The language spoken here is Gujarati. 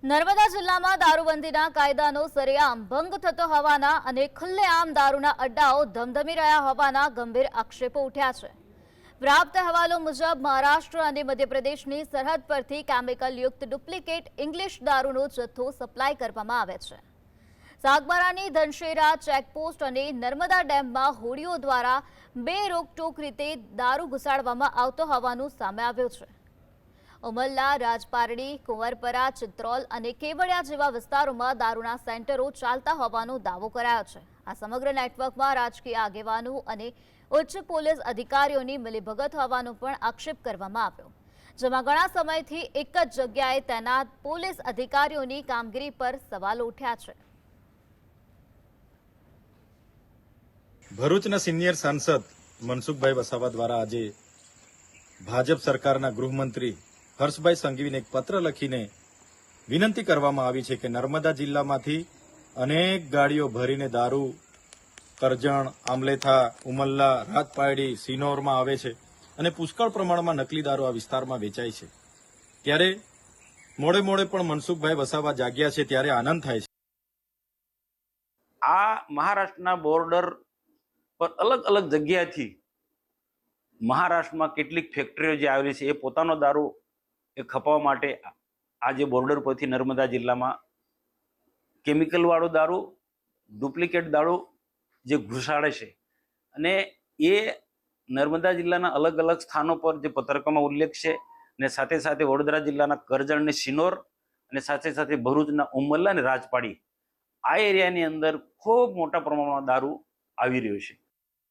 નર્મદા જિલ્લામાં દારૂબંધીના કાયદાનો સરેઆમ ભંગ થતો હોવાના અને ખુલ્લેઆમ દારૂના અડ્ડાઓ ધમધમી રહ્યા હોવાના ગંભીર આક્ષેપો ઉઠ્યા છે। પ્રાપ્ત અહેવાલો મુજબ મહારાષ્ટ્ર અને મધ્યપ્રદેશની સરહદ પરથી કેમિકલયુક્ત ડુપ્લિકેટ ઇંગ્લિશ દારૂનો જથ્થો સપ્લાય કરવામાં આવે છે। સાગબારાની ધનશેરા ચેકપોસ્ટ અને નર્મદા ડેમમાં હોડીઓ દ્વારા બે રોકટોક રીતે દારૂ ઘુસાડવામાં આવતો હોવાનું સામે આવ્યું છે। ઉમલ્લા, રાજપારડી, કુંવરપરા, ચિત્રોલ અને કેવડિયા જેવા વિસ્તારોમાં દારૂના સેન્ટરો ચાલતા હોવાનો દાવો કરાયો છે। આ સમગ્ર નેટવર્કમાં રાજકીય આગેવાનો અને ઉચ્ચ પોલીસ અધિકારીઓની મિલીભગત હોવાનો પણ આક્ષેપ કરવામાં આવ્યો, જેમાં ઘણા સમયથી એક જ જગ્યાએ તૈનાત પોલીસ અધિકારીઓની કામગીરી પર સવાલો ઉઠ્યા છે। ભરૂચના સિનિયર સાંસદ મનસુખભાઈ વસાવા દ્વારા આજે ભાજપ સરકારના ગૃહમંત્રી હર્ષભાઈ સંઘવીને એક પત્ર લખીને વિનંતી કરવામાં આવી છે કે નર્મદા જિલ્લામાંથી અનેક ગાડીઓ ભરીને દારૂ કરજણ, આમલેથા, ઉમલ્લા, રાજપારડી, સિનોરમાં આવે છે અને પુષ્કળ પ્રમાણમાં નકલી દારૂ આ વિસ્તારમાં વેચાય છે। ત્યારે મોડે મોડે પણ મનસુખભાઈ વસાવા જાગ્યા છે ત્યારે આનંદ થાય છે। આ મહારાષ્ટ્રના બોર્ડર પર અલગ અલગ જગ્યાથી મહારાષ્ટ્રમાં કેટલીક ફેક્ટરીઓ જે આવેલી છે એ પોતાનો દારૂ એ ખપાવવા માટે આ જે બોર્ડર પરથી નર્મદા જિલ્લામાં કેમિકલવાળો દારૂ, ડુપ્લિકેટ દારૂ જે ઘુસાડે છે અને એ નર્મદા જિલ્લાના અલગ અલગ સ્થાનો પર જે પત્રકોમાં ઉલ્લેખ છે અને સાથે સાથે વડોદરા જિલ્લાના કરજણ અને સિનોર અને સાથે સાથે ભરૂચના ઉમલ્લા અને રાજપાડી આ એરિયાની અંદર ખૂબ મોટા પ્રમાણમાં દારૂ આવી રહ્યો છે।